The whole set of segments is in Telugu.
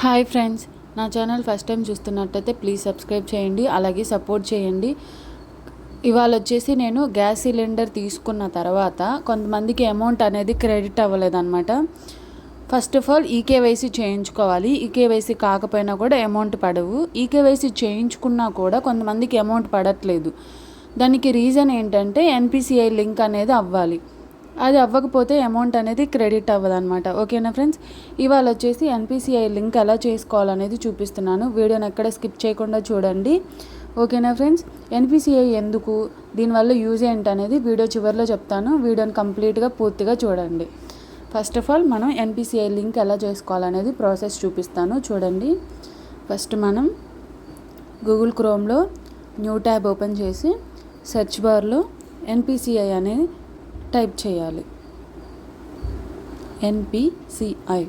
హాయ్ ఫ్రెండ్స్, నా ఛానల్ ఫస్ట్ టైం చూస్తున్నట్టయితే ప్లీజ్ సబ్స్క్రైబ్ చేయండి, అలాగే సపోర్ట్ చేయండి. ఇవాళ వచ్చేసి నేను గ్యాస్ సిలిండర్ తీసుకున్న తర్వాత కొంతమందికి అమౌంట్ అనేది క్రెడిట్ అవ్వలేదన్నమాట. ఫస్ట్ ఆఫ్ ఆల్ ఈకేవైసీ చేయించుకోవాలి. ఈకేవైసీ కాకపోయినా కూడా అమౌంట్ పడవు. ఈకేవైసీ చేయించుకున్నా కూడా కొంతమందికి అమౌంట్ పడట్లేదు. దానికి రీజన్ ఏంటంటే ఎన్పిసిఐ లింక్ అనేది అవ్వాలి. అది అవ్వకపోతే అమౌంట్ అనేది క్రెడిట్ అవ్వదన్నమాట. ఓకేనా ఫ్రెండ్స్, ఇవాళ వచ్చేసి ఎన్పిసిఐ లింక్ ఎలా చేసుకోవాలనేది చూపిస్తున్నాను. వీడియోని ఎక్కడ స్కిప్ చేయకుండా చూడండి. ఓకేనా ఫ్రెండ్స్, ఎన్పిసిఐ ఎందుకు, దీనివల్ల యూజ్ ఏంటనేది వీడియో చివరిలో చెప్తాను. వీడియోని కంప్లీట్గా పూర్తిగా చూడండి. ఫస్ట్ ఆఫ్ ఆల్ మనం ఎన్పిసిఐ లింక్ ఎలా చేసుకోవాలనేది ప్రాసెస్ చూపిస్తాను చూడండి. ఫస్ట్ మనం గూగుల్ క్రోమ్లో న్యూ ట్యాబ్ ఓపెన్ చేసి సెర్చ్ బార్లో ఎన్పిసిఐ అనేది టైప్ చేయాలి. ఎన్పిసిఐ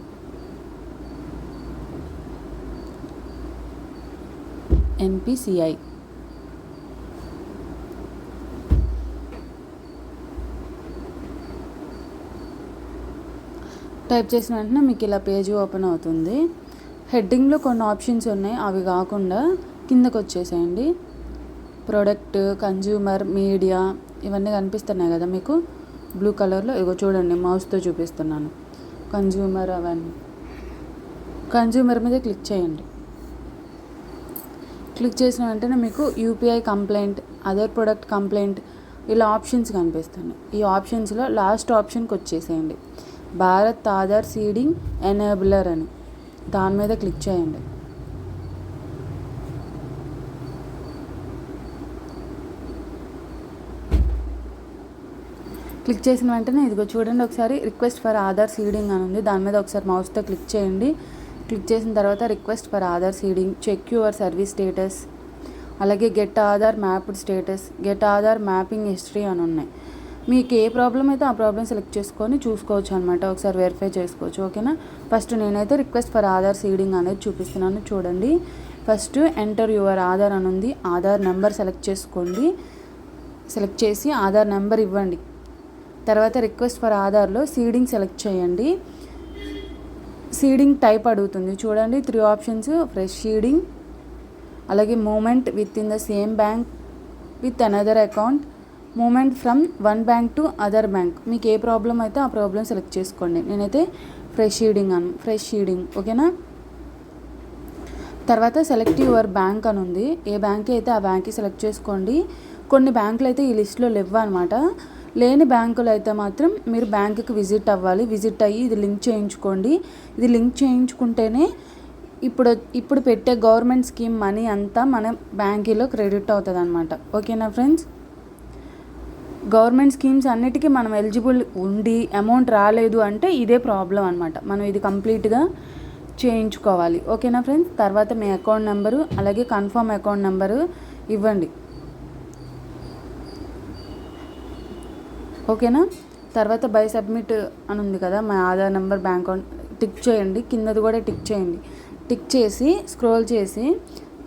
ఎన్పిసిఐ టైప్ చేసిన వెంటనే మీకు ఇలా పేజీ ఓపెన్ అవుతుంది. హెడ్డింగ్లో కొన్ని ఆప్షన్స్ ఉన్నాయి, అవి కాకుండా కిందకు వచ్చేసేయండి. ప్రొడక్ట్, కన్జ్యూమర్, మీడియా ఇవన్నీ కనిపిస్తున్నాయి కదా మీకు బ్లూ కలర్లో. ఇగో చూడండి, మౌస్తో చూపిస్తున్నాను. కన్జ్యూమర్, అవన్నీ కన్జ్యూమర్ మీద క్లిక్ చేయండి. క్లిక్ చేసిన వెంటనే మీకు UPI complaint, other product complaint ఇలా ఆప్షన్స్ కనిపిస్తున్నాయి. ఈ ఆప్షన్స్లో లాస్ట్ ఆప్షన్కి వచ్చేసేయండి, భారత్ ఆధార్ సీడింగ్ ఎనేబులర్ అని. దాని మీద క్లిక్ చేయండి. క్లిక్ చేసిన వెంటనే ఇదిగో చూడండి, ఒకసారి రిక్వెస్ట్ ఫర్ ఆధార్ సీడింగ్ అని ఉంది. దాని మీద ఒకసారి మౌస్తో క్లిక్ చేయండి. క్లిక్ చేసిన తర్వాత request for Aadhaar seeding, check your service status, అలాగే get Aadhaar mapped status, get Aadhaar mapping history అని ఉన్నాయి. మీకు ఏ ప్రాబ్లం అయితే ఆ ప్రాబ్లం సెలెక్ట్ చేసుకొని చూసుకోవచ్చు అనమాట. ఒకసారి వెరిఫై చేసుకోవచ్చు. ఓకేనా, ఫస్ట్ నేనైతే రిక్వెస్ట్ ఫర్ ఆధార్ సీడింగ్ అనేది చూపిస్తున్నాను చూడండి. ఫస్ట్ ఎంటర్ యువర్ ఆధార్ అని ఉంది. ఆధార్ నెంబర్ సెలెక్ట్ చేసుకోండి. సెలెక్ట్ చేసి ఆధార్ నెంబర్ ఇవ్వండి. తర్వాత రిక్వెస్ట్ ఫర్ ఆధార్లో సీడింగ్ సెలెక్ట్ చేయండి. సీడింగ్ టైప్ అడుగుతుంది చూడండి, 3 ఆప్షన్స్: ఫ్రెష్ సీడింగ్, అలాగే movement with in the same bank with another account, movement from one bank to other bank. మీకు ఏ ప్రాబ్లం అయితే ఆ ప్రాబ్లం సెలెక్ట్ చేసుకోండి. నేనైతే ఫ్రెష్ సీడింగ్. ఓకేనా, తర్వాత సెలెక్ట్ యువర్ బ్యాంక్ అని ఉంది. ఏ బ్యాంక్ అయితే ఆ బ్యాంక్కి సెలెక్ట్ చేసుకోండి. కొన్ని బ్యాంకులు అయితే ఈ లిస్ట్లో లేవు అనమాట. లేని బ్యాంకులు అయితే మాత్రం మీరు బ్యాంకుకి విజిట్ అవ్వాలి. విజిట్ అయ్యి ఇది లింక్ చేయించుకోండి. ఇది లింక్ చేయించుకుంటేనే ఇప్పుడు పెట్టే గవర్నమెంట్ స్కీమ్ మనీ అంతా మన బ్యాంకులో క్రెడిట్ అవుతుంది అనమాట. ఓకేనా ఫ్రెండ్స్, గవర్నమెంట్ స్కీమ్స్ అన్నిటికీ మనం ఎలిజిబుల్ ఉండి అమౌంట్ రాలేదు అంటే ఇదే ప్రాబ్లం అనమాట. మనం ఇది కంప్లీట్గా చేయించుకోవాలి. ఓకేనా ఫ్రెండ్స్, తర్వాత మీ అకౌంట్ నెంబరు అలాగే కన్ఫర్మ్ అకౌంట్ నెంబరు ఇవ్వండి. ఓకేనా, తర్వాత బై సబ్మిట్ అని ఉంది కదా, మా Aadhaar number bank account tick చేయండి. కిందది కూడా టిక్ చేయండి. టిక్ చేసి స్క్రోల్ చేసి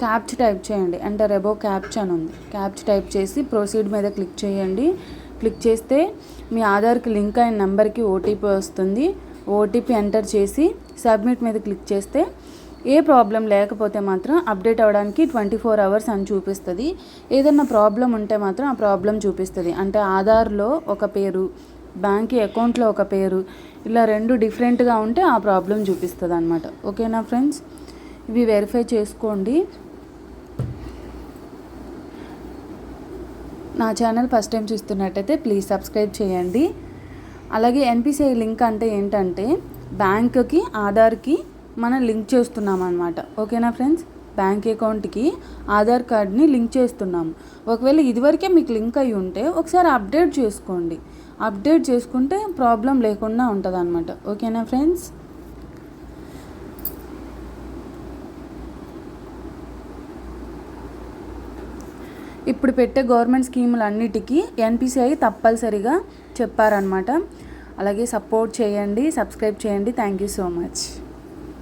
క్యాప్చ్ టైప్ చేయండి. ఎంటర్ అబోవ్ క్యాప్చ్ అని ఉంది. క్యాప్చ్ టైప్ చేసి ప్రొసీడ్ మీద క్లిక్ చేయండి. క్లిక్ చేస్తే మీ ఆధార్కి లింక్ అయిన నెంబర్కి ఓటీపీ వస్తుంది. ఓటీపీ ఎంటర్ చేసి సబ్మిట్ మీద క్లిక్ చేస్తే ఏ ప్రాబ్లం లేకపోతే మాత్రం అప్డేట్ అవ్వడానికి 24 hours అని చూపిస్తుంది. ఏదైనా ప్రాబ్లం ఉంటే మాత్రం ఆ ప్రాబ్లం చూపిస్తుంది. అంటే ఆధార్లో ఒక పేరు, బ్యాంక్ అకౌంట్లో ఒక పేరు, ఇలా 2 డిఫరెంట్గా ఉంటే ఆ ప్రాబ్లం చూపిస్తుంది అనమాట. ఓకేనా ఫ్రెండ్స్, ఇవి వెరిఫై చేసుకోండి. నా ఛానల్ ఫస్ట్ టైం చూస్తున్నట్టయితే ప్లీజ్ సబ్స్క్రైబ్ చేయండి. అలాగే ఎన్పిసిఐ లింక్ అంటే ఏంటంటే బ్యాంకుకి ఆధార్కి మనం లింక్ చేస్తున్నాం అనమాట. ఓకేనా ఫ్రెండ్స్, బ్యాంక్ అకౌంట్కి ఆధార్ కార్డ్ని లింక్ చేస్తున్నాము. ఒకవేళ ఇదివరకే మీకు లింక్ అయ్యి ఉంటే ఒకసారి అప్డేట్ చేసుకోండి. అప్డేట్ చేసుకుంటే ప్రాబ్లం లేకుండా ఉంటుంది అనమాట. ఓకేనా ఫ్రెండ్స్, ఇప్పుడు పెట్టే గవర్నమెంట్ స్కీములు అన్నిటికీ ఎన్పిసిఐ తప్పనిసరిగా చెప్పారనమాట. అలాగే సపోర్ట్ చేయండి, సబ్స్క్రైబ్ చేయండి. Thank you so much.